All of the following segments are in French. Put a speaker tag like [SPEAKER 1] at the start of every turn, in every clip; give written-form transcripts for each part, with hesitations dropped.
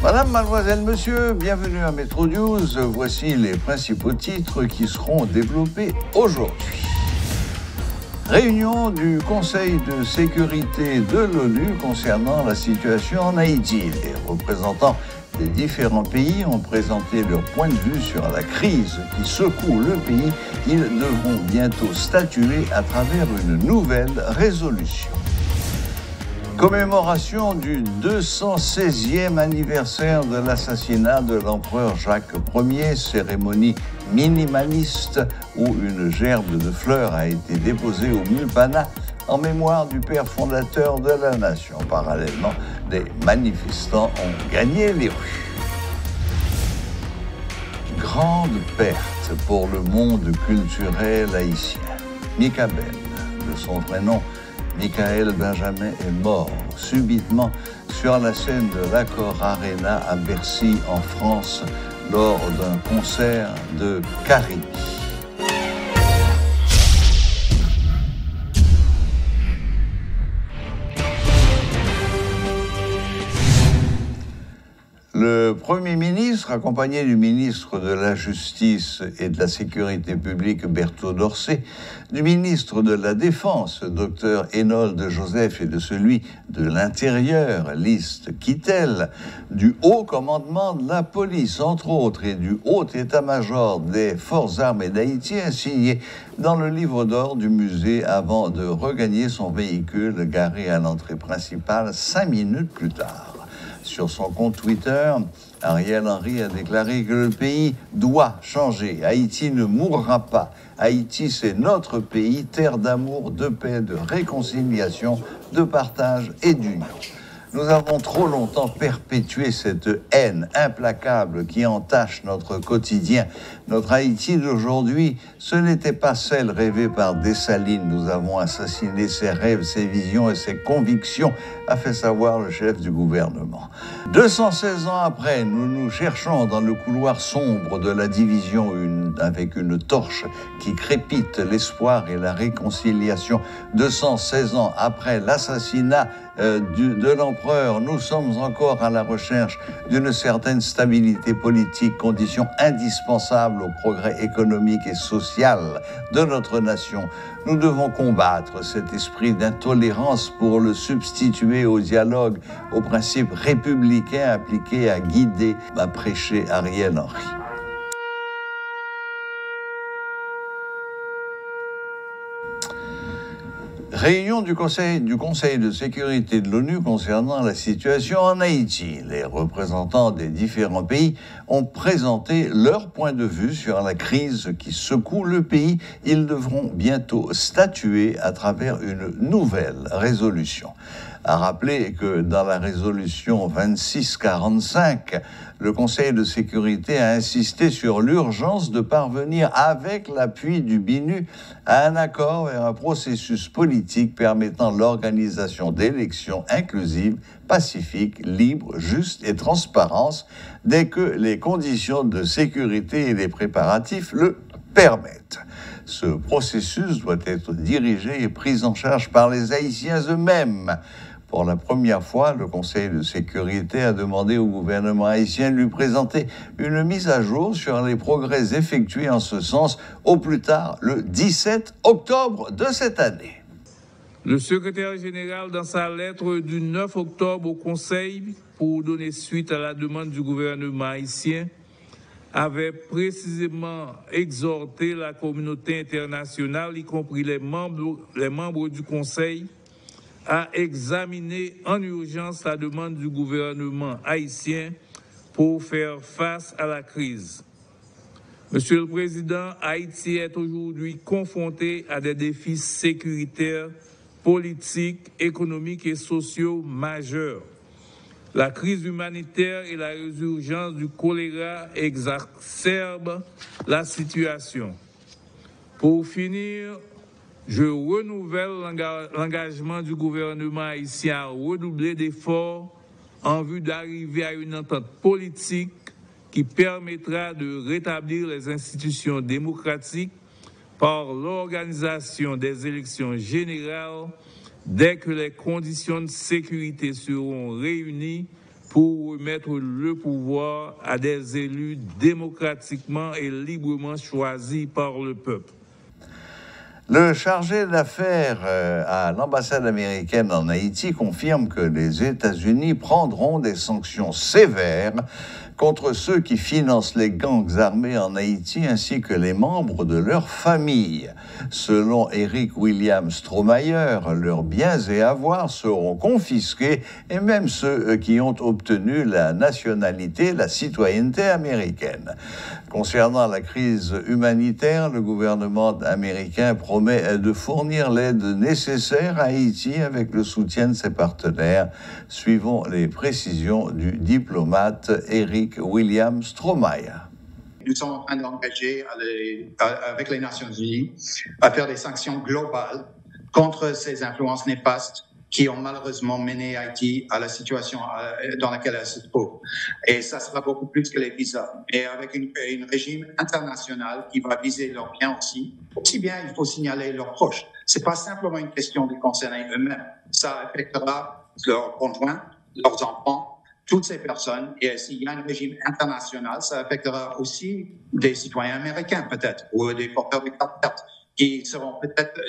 [SPEAKER 1] Madame, mademoiselle, monsieur, bienvenue à Metro News. Voici les principaux titres qui seront développés aujourd'hui. Réunion du Conseil de sécurité de l'ONU concernant la situation en Haïti. Les représentants des différents pays ont présenté leur point de vue sur la crise qui secoue le pays. Ils devront bientôt statuer à travers une nouvelle résolution. Commémoration du 216e anniversaire de l'assassinat de l'empereur Jacques Ier, cérémonie minimaliste où une gerbe de fleurs a été déposée au Mulpana en mémoire du père fondateur de la nation. Parallèlement, des manifestants ont gagné les rues. Grande perte pour le monde culturel haïtien. Mika Ben, de son vrai nom, Michael Benjamin est mort subitement sur la scène de l'Accor Arena à Bercy, en France, lors d'un concert de Caribe. Le Premier ministre, accompagné du ministre de la Justice et de la Sécurité publique, Berthaud Dorcé, du ministre de la Défense, Dr Enold Joseph, et de celui de l'Intérieur, Liste Kittel, du Haut Commandement de la Police, entre autres, et du Haut État-major des Forces armées d'Haïti, a signé dans le livre d'or du musée avant de regagner son véhicule garé à l'entrée principale 5 minutes plus tard. Sur son compte Twitter, Ariel Henry a déclaré que le pays doit changer. Haïti ne mourra pas. Haïti, c'est notre pays, terre d'amour, de paix, de réconciliation, de partage et d'union. Nous avons trop longtemps perpétué cette haine implacable qui entache notre quotidien. Notre Haïti d'aujourd'hui, ce n'était pas celle rêvée par Dessalines. Nous avons assassiné ses rêves, ses visions et ses convictions, a fait savoir le chef du gouvernement. 216 ans après, nous nous cherchons dans le couloir sombre de la division avec une torche qui crépite l'espoir et la réconciliation. 216 ans après l'assassinat de l'empereur, nous sommes encore à la recherche d'une certaine stabilité politique, condition indispensable au progrès économique et social de notre nation. Nous devons combattre cet esprit d'intolérance pour le substituer au dialogue, aux principes républicains appliqués à guider, à prêcher Ariel Henry. Réunion du Conseil de sécurité de l'ONU concernant la situation en Haïti. Les représentants des différents pays ont présenté leur point de vue sur la crise qui secoue le pays. Ils devront bientôt statuer à travers une nouvelle résolution. À rappeler que dans la résolution 2645, le Conseil de sécurité a insisté sur l'urgence de parvenir, avec l'appui du BINU, à un accord vers un processus politique permettant l'organisation d'élections inclusives, pacifiques, libres, justes et transparentes, dès que les conditions de sécurité et les préparatifs le permettent. Ce processus doit être dirigé et pris en charge par les Haïtiens eux-mêmes. Pour la première fois, le Conseil de sécurité a demandé au gouvernement haïtien de lui présenter une mise à jour sur les progrès effectués en ce sens au plus tard le 17 octobre de cette année.
[SPEAKER 2] Le secrétaire général, dans sa lettre du 9 octobre au Conseil, pour donner suite à la demande du gouvernement haïtien, avait précisément exhorté la communauté internationale, y compris les membres du Conseil, à examiner en urgence la demande du gouvernement haïtien pour faire face à la crise. Monsieur le Président, Haïti est aujourd'hui confronté à des défis sécuritaires, politiques, économiques et sociaux majeurs. La crise humanitaire et la résurgence du choléra exacerbent la situation. Pour finir, je renouvelle l'engagement du gouvernement haïtien à redoubler d'efforts en vue d'arriver à une entente politique qui permettra de rétablir les institutions démocratiques par l'organisation des élections générales dès que les conditions de sécurité seront réunies pour remettre le pouvoir à des élus démocratiquement et librement choisis par le peuple.
[SPEAKER 1] Le chargé d'affaires à l'ambassade américaine en Haïti confirme que les États-Unis prendront des sanctions sévères contre ceux qui financent les gangs armés en Haïti ainsi que les membres de leur famille. Selon Eric William Strohmayer, leurs biens et avoirs seront confisqués et même ceux qui ont obtenu la nationalité, la citoyenneté américaine. Concernant la crise humanitaire, le gouvernement américain promet de fournir l'aide nécessaire à Haïti avec le soutien de ses partenaires. Suivons les précisions du diplomate Eric William Strohmayer.
[SPEAKER 3] Nous sommes en train d'engager avec les Nations Unies à faire des sanctions globales contre ces influences néfastes qui ont malheureusement mené Haïti à la situation dans laquelle elle se trouve. Et ça sera beaucoup plus que les visas. Et avec un régime international qui va viser leurs biens aussi bien il faut signaler leurs proches. C'est pas simplement une question de concerner eux-mêmes. Ça affectera leurs conjoints, leurs enfants, toutes ces personnes. Et s'il y a un régime international, ça affectera aussi des citoyens américains peut-être, ou des porteurs de cartes qui seront peut-être,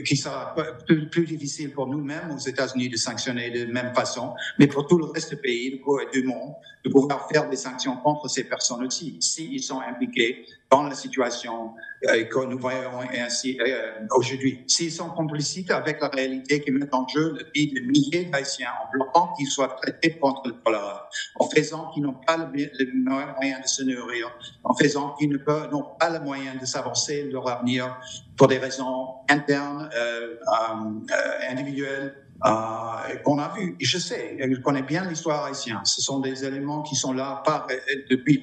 [SPEAKER 3] qui sera plus difficile pour nous-mêmes aux États-Unis de sanctionner de même façon, mais pour tout le reste du pays, du monde, de pouvoir faire des sanctions contre ces personnes aussi, s'ils sont impliqués dans la situation que nous voyons ainsi aujourd'hui. S'ils sont complicites avec la réalité qui met en jeu la vie de milliers d'Haïtiens, en bloquant qu'ils soient traités contre le choléra, en faisant qu'ils n'ont pas le moyen de se nourrir, en faisant qu'ils n'ont pas le moyen de s'avancer leur avenir pour des raisons internes, individuelles, qu'on a vu. Je sais, je connais bien l'histoire haïtienne. Ce sont des éléments qui sont là pas depuis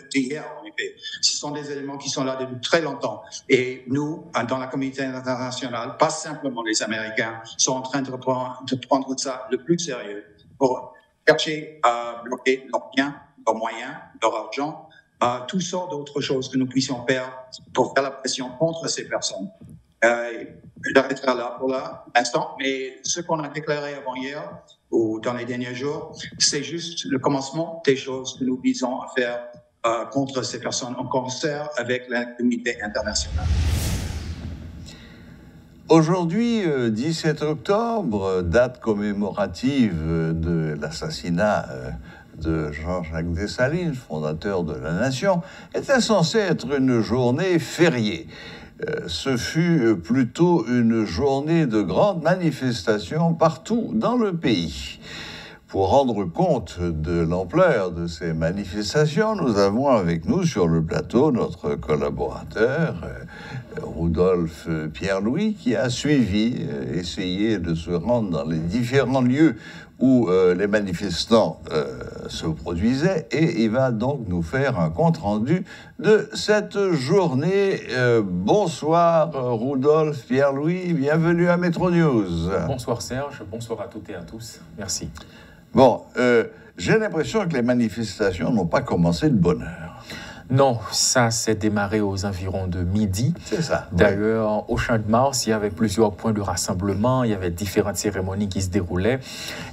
[SPEAKER 3] d'hier, en effet. Ce sont des éléments qui sont là depuis très longtemps. Et nous, dans la communauté internationale, pas simplement les Américains, sont en train de prendre ça le plus sérieux pour chercher à bloquer leurs biens, leurs moyens, leur argent, toutes sortes d'autres choses que nous puissions faire pour faire la pression contre ces personnes. J'arrêterai là pour l'instant, mais ce qu'on a déclaré avant hier ou dans les derniers jours, c'est juste le commencement des choses que nous visons à faire contre ces personnes en concert avec la communauté internationale.
[SPEAKER 1] Aujourd'hui, 17 octobre, date commémorative de l'assassinat de Jean-Jacques Dessalines, fondateur de la Nation, était censée être une journée fériée. Ce fut plutôt une journée de grandes manifestations partout dans le pays. Pour rendre compte de l'ampleur de ces manifestations, nous avons avec nous sur le plateau notre collaborateur, Rudolf Pierre-Louis, qui a essayé de se rendre dans les différents lieux où les manifestants se produisaient, et il va donc nous faire un compte-rendu de cette journée. Bonsoir Rudolf Pierre-Louis, bienvenue à Métro News.
[SPEAKER 4] Bonsoir Serge, bonsoir à toutes et à tous, merci.
[SPEAKER 1] Bon, j'ai l'impression que les manifestations n'ont pas commencé de bonne heure.
[SPEAKER 4] Non, ça s'est démarré aux environs de midi.
[SPEAKER 1] C'est ça.
[SPEAKER 4] D'ailleurs, oui. Au Champ de Mars, il y avait plusieurs points de rassemblement, il y avait différentes cérémonies qui se déroulaient.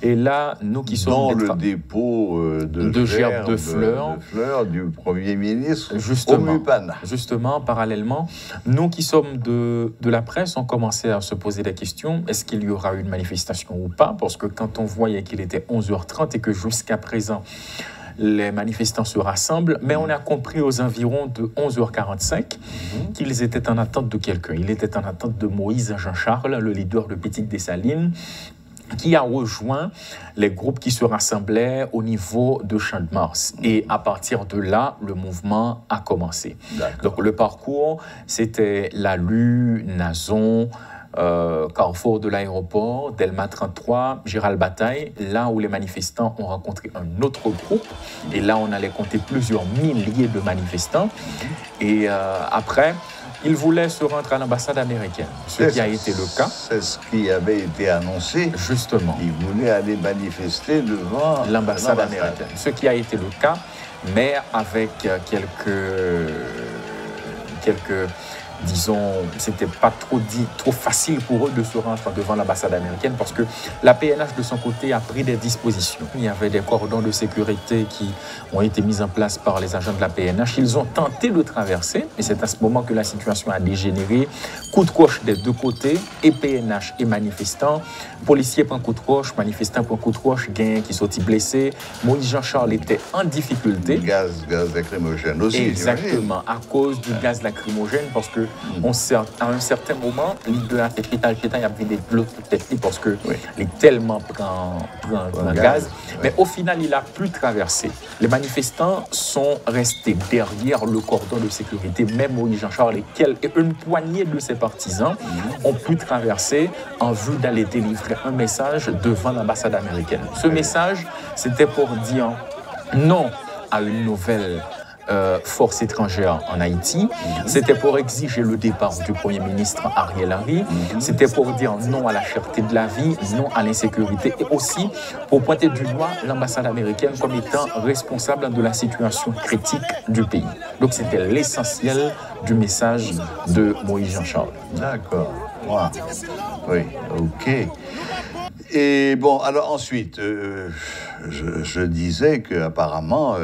[SPEAKER 4] Et là, nous qui sommes...
[SPEAKER 1] Dans le dépôt de
[SPEAKER 4] gerbes de fleurs
[SPEAKER 1] du Premier ministre,
[SPEAKER 4] Justement, parallèlement, nous qui sommes de la presse, on commençait à se poser des questions. Est-ce qu'il y aura une manifestation ou pas? Parce que quand on voyait qu'il était 11h30 et que jusqu'à présent, les manifestants se rassemblent, mais on a compris aux environs de 11h45 qu'ils étaient en attente de quelqu'un. Il était en attente de Moïse Jean-Charles, le leader de Petite Dessalines, qui a rejoint les groupes qui se rassemblaient au niveau de Champ de Mars. Et à partir de là, le mouvement a commencé. Donc le parcours, c'était Lalu, Nazon, carrefour de l'aéroport, Delma 33, Gérald Bataille, là où les manifestants ont rencontré un autre groupe. Et là, on allait compter plusieurs milliers de manifestants. Et après, ils voulaient se rendre à l'ambassade américaine, ce qui a été le cas.
[SPEAKER 1] C'est ce qui avait été annoncé.
[SPEAKER 4] Justement.
[SPEAKER 1] Ils voulaient aller manifester devant
[SPEAKER 4] l'ambassade américaine, ce qui a été le cas, mais avec quelques disons, c'était pas trop facile pour eux de se rendre devant l'ambassade américaine parce que la PNH de son côté a pris des dispositions. Il y avait des cordons de sécurité qui ont été mis en place par les agents de la PNH. Ils ont tenté de traverser, et c'est à ce moment que la situation a dégénéré. Coup de croche des deux côtés, et PNH et manifestants. Policiers prennent coup de croche, manifestants prennent coup de croche, gain qui sont blessés. Moïse Jean-Charles était en difficulté.
[SPEAKER 1] Gaz lacrymogène aussi.
[SPEAKER 4] Exactement, à cause du gaz lacrymogène, parce que à un certain moment, l'île de la sécurité a vu des blocs parce que il est tellement prend gaz. Mais au final, il a pu traverser. Les manifestants sont restés derrière le cordon de sécurité, même Moïse Jean-Charles et une poignée de ses partisans ont pu traverser en vue d'aller délivrer un message devant l'ambassade américaine. Ce message, c'était pour dire non à une nouvelle force étrangère en Haïti. C'était pour exiger le départ du Premier ministre Ariel Henry. C'était pour dire non à la cherté de la vie, non à l'insécurité et aussi pour pointer du doigt l'ambassade américaine comme étant responsable de la situation critique du pays. Donc c'était l'essentiel du message de Moïse Jean-Charles.
[SPEAKER 1] D'accord. Wow. Oui, ok. Et bon, alors ensuite, je disais qu'apparemment,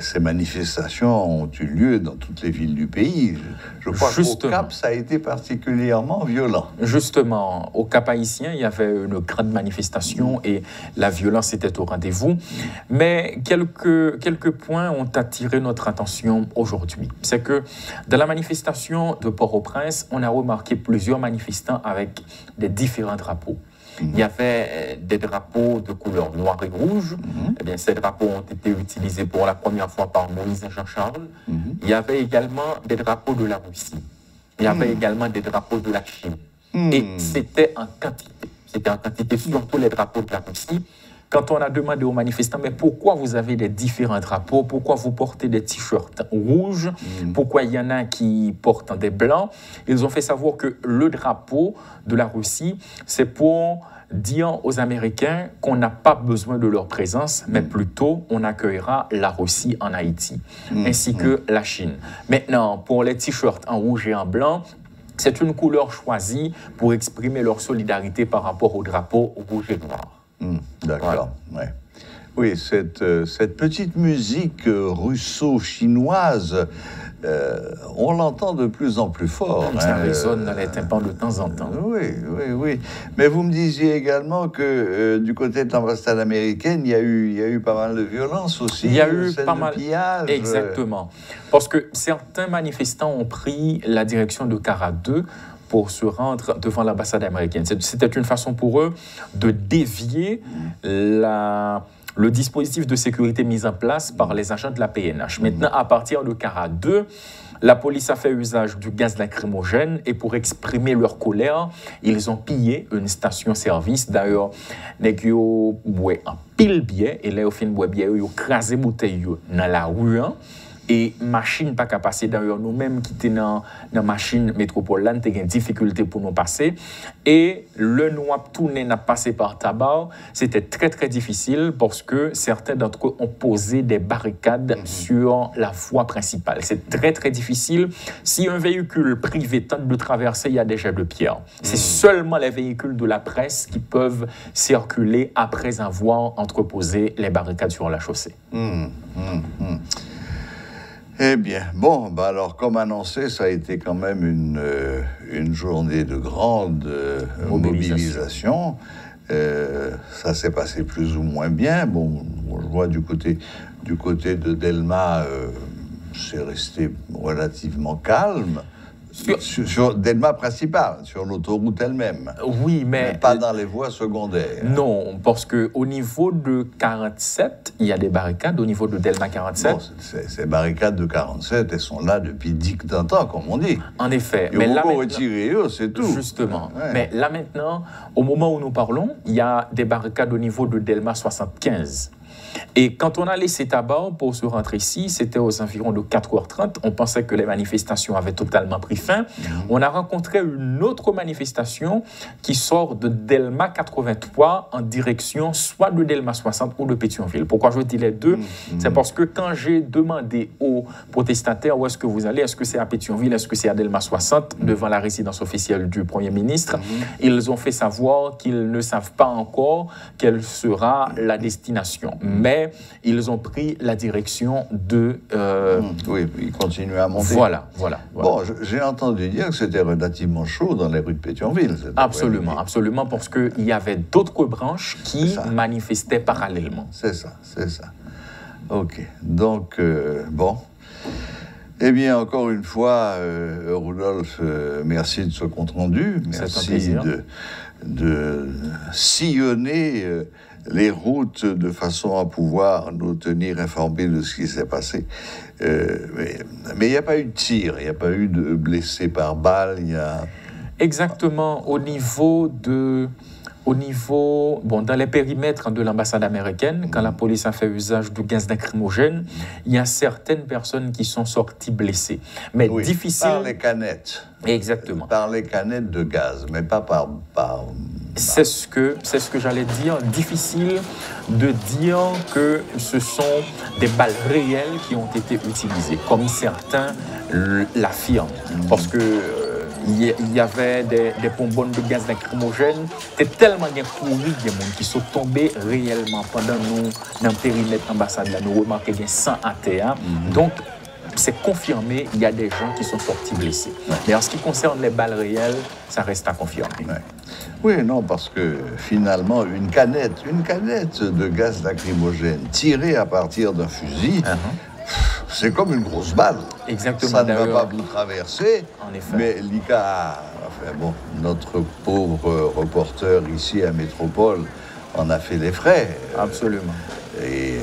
[SPEAKER 1] ces manifestations ont eu lieu dans toutes les villes du pays. Je crois qu'au Cap, ça a été particulièrement violent.
[SPEAKER 4] Justement, au Cap haïtien, il y avait une grande manifestation et la violence était au rendez-vous. Mais quelques points ont attiré notre attention aujourd'hui. C'est que dans la manifestation de Port-au-Prince, on a remarqué plusieurs manifestants avec des différents drapeaux. Il y avait des drapeaux de couleur noire et rouge. Eh bien, ces drapeaux ont été utilisés pour la première fois par Moïse Jean-Charles. Il y avait également des drapeaux de la Russie. Il y avait également des drapeaux de la Chine. Et c'était en quantité. C'était en quantité, surtout les drapeaux de la Russie. Quand on a demandé aux manifestants, mais pourquoi vous avez des différents drapeaux? Pourquoi vous portez des t-shirts rouges? Pourquoi il y en a qui portent des blancs? Ils ont fait savoir que le drapeau de la Russie, c'est pour dire aux Américains qu'on n'a pas besoin de leur présence, mais plutôt on accueillera la Russie en Haïti, ainsi que la Chine. Maintenant, pour les t-shirts en rouge et en blanc, c'est une couleur choisie pour exprimer leur solidarité par rapport au drapeau rouge et noir.
[SPEAKER 1] D'accord, voilà. Ouais. Oui, cette petite musique russo-chinoise, on l'entend de plus en plus fort.
[SPEAKER 4] Ça résonne dans les tympans de temps en temps.
[SPEAKER 1] Oui. Mais vous me disiez également que du côté de l'ambassade américaine, il y a eu pas mal de violence aussi.
[SPEAKER 4] Il y a eu pas mal
[SPEAKER 1] de pillage.
[SPEAKER 4] Exactement. Parce que certains manifestants ont pris la direction de Cara 2 pour se rendre devant l'ambassade américaine. C'était une façon pour eux de dévier le dispositif de sécurité mis en place par les agents de la PNH. Maintenant, à partir de Cara 2, la police a fait usage du gaz lacrymogène et pour exprimer leur colère, ils ont pillé une station-service. D'ailleurs, ils ont boit un pile biais et là, ils ont fait boire biais, ils ont crasé bouteille dans la rue. Et machine pas qu'à passer. D'ailleurs, nous-mêmes qui étions dans la machine métropole, nous avons des difficultés pour nous passer. Et le nous a tourné, n'a passé par tabac. C'était très, très difficile parce que certains d'entre eux ont posé des barricades sur la voie principale. C'est très, très difficile. Si un véhicule privé tente de traverser, il y a des jets de pierre. C'est seulement les véhicules de la presse qui peuvent circuler après avoir entreposé les barricades sur la chaussée.
[SPEAKER 1] Eh bien, bon, alors comme annoncé, ça a été quand même une journée de grande mobilisation. Ça s'est passé plus ou moins bien. Bon, je vois du côté de Delma, c'est resté relativement calme. Sur Delma principale, sur l'autoroute elle-même.
[SPEAKER 4] Oui, mais
[SPEAKER 1] pas dans les voies secondaires.
[SPEAKER 4] Non, parce qu'au niveau de 47, il y a des barricades. Au niveau de Delma 47...
[SPEAKER 1] Bon, ces barricades de 47, elles sont là depuis 10 ans, comme on dit.
[SPEAKER 4] En effet.
[SPEAKER 1] Ils ont beaucoup retiré, c'est tout.
[SPEAKER 4] Justement. Ouais. Mais là maintenant, au moment où nous parlons, il y a des barricades au niveau de Delma 75. Et quand on a laissé Tabar pour se rentrer ici, c'était aux environs de 4h30. On pensait que les manifestations avaient totalement pris fin. On a rencontré une autre manifestation qui sort de Delma 83 en direction soit de Delma 60 ou de Pétionville. Pourquoi je dis les deux? C'est parce que quand j'ai demandé aux protestataires où est-ce que vous allez, est-ce que c'est à Pétionville, est-ce que c'est à Delma 60, devant la résidence officielle du Premier ministre, ils ont fait savoir qu'ils ne savent pas encore quelle sera la destination. Mais ils ont pris la direction de...
[SPEAKER 1] Oui, ils continuent à monter.
[SPEAKER 4] Voilà.
[SPEAKER 1] Bon, j'ai entendu dire que c'était relativement chaud dans les rues de Pétionville.
[SPEAKER 4] Absolument, parce qu'il y avait d'autres branches qui manifestaient parallèlement.
[SPEAKER 1] C'est ça. OK. Donc, bon. Eh bien, encore une fois, Rudolf, merci de ce compte-rendu. Merci de sillonner les routes de façon à pouvoir nous tenir informés de ce qui s'est passé. Mais il n'y a pas eu de tir, il n'y a pas eu de blessés par balle.
[SPEAKER 4] Exactement. Au niveau, dans les périmètres de l'ambassade américaine, quand la police a fait usage du gaz lacrymogène, il y a certaines personnes qui sont sorties blessées. Mais difficile...
[SPEAKER 1] Par les canettes.
[SPEAKER 4] Exactement.
[SPEAKER 1] Par les canettes de gaz, mais pas par...
[SPEAKER 4] C'est ce que j'allais dire. Difficile de dire que ce sont des balles réelles qui ont été utilisées, comme certains l'affirment. Parce que il y avait des bonbonnes de gaz lacrymogène. C'était tellement bien couru, il y a des gens qui sont tombés réellement pendant nous, dans le périmètre ambassade. Nous remarquons qu'il y a 100 ATA. Donc, c'est confirmé, il y a des gens qui sont sortis blessés. Mais en ce qui concerne les balles réelles, ça reste à confirmer.
[SPEAKER 1] Oui, non, parce que finalement, une canette de gaz lacrymogène tirée à partir d'un fusil, c'est comme une grosse balle.
[SPEAKER 4] Exactement.
[SPEAKER 1] Ça ne va pas vous traverser.
[SPEAKER 4] En effet.
[SPEAKER 1] Mais l'ICA, notre pauvre reporter ici à Métropole en a fait les frais.
[SPEAKER 4] Absolument.
[SPEAKER 1] Et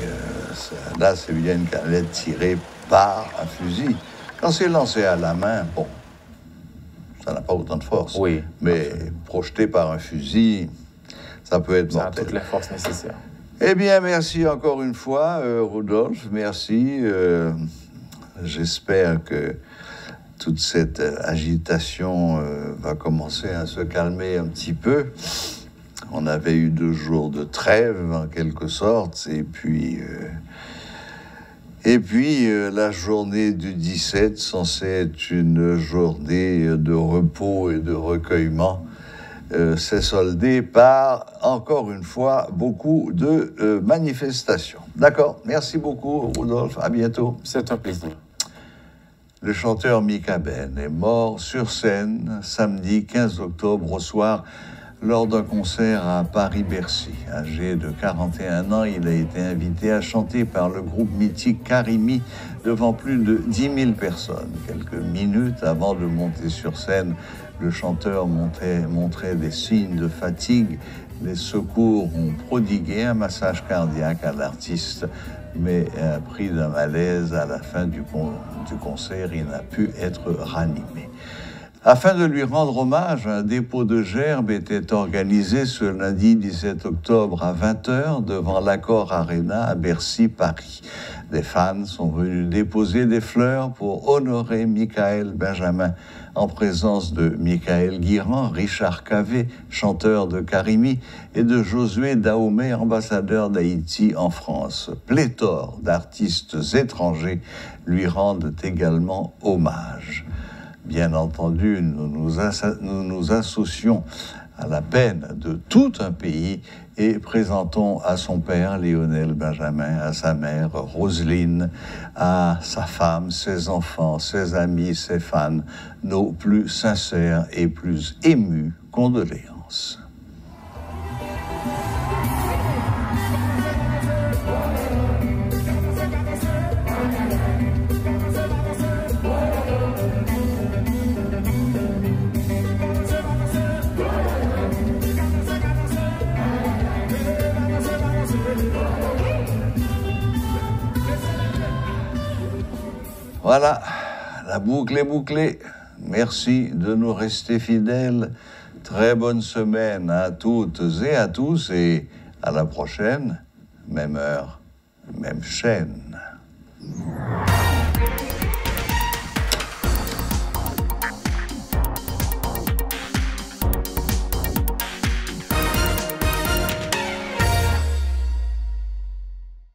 [SPEAKER 1] là, c'est bien une canette tirée par un fusil. Quand c'est lancé à la main, bon, ça n'a pas autant de force.
[SPEAKER 4] Oui.
[SPEAKER 1] Mais projeté par un fusil, ça peut être mortel.
[SPEAKER 4] Ça a toutes les forces nécessaires.
[SPEAKER 1] Eh bien, merci encore une fois, Rudolf. Merci. J'espère que toute cette agitation va commencer à se calmer un petit peu. On avait eu 2 jours de trêve, en quelque sorte, et puis la journée du 17, censée être une journée de repos et de recueillement, s'est soldée par, encore une fois, beaucoup de manifestations. D'accord, merci beaucoup, Rudolf, à bientôt.
[SPEAKER 4] C'est un plaisir.
[SPEAKER 1] Le chanteur Mika Ben est mort sur scène samedi 15 octobre au soir lors d'un concert à Paris-Bercy. Âgé de 41 ans, il a été invité à chanter par le groupe mythique Karimi devant plus de 10 000 personnes. Quelques minutes avant de monter sur scène, le chanteur montrait des signes de fatigue. Les secours ont prodigué un massage cardiaque à l'artiste, mais pris d'un malaise à la fin du concert, il n'a pu être ranimé. Afin de lui rendre hommage, un dépôt de gerbes était organisé ce lundi 17 octobre à 20h devant l'Accor Arena à Bercy, Paris. Des fans sont venus déposer des fleurs pour honorer Michael Benjamin, en présence de Michael Guirand, Richard Cavé, chanteur de Karimi, et de Josué Dahomey, ambassadeur d'Haïti en France. Pléthore d'artistes étrangers lui rendent également hommage. Bien entendu, nous nous associons à la peine de tout un pays et présentons à son père, Lionel Benjamin, à sa mère, Roselyne, à sa femme, ses enfants, ses amis, ses fans, nos plus sincères et plus émues condoléances. Voilà, la boucle est bouclée. Merci de nous rester fidèles. Très bonne semaine à toutes et à tous et à la prochaine, même heure, même chaîne.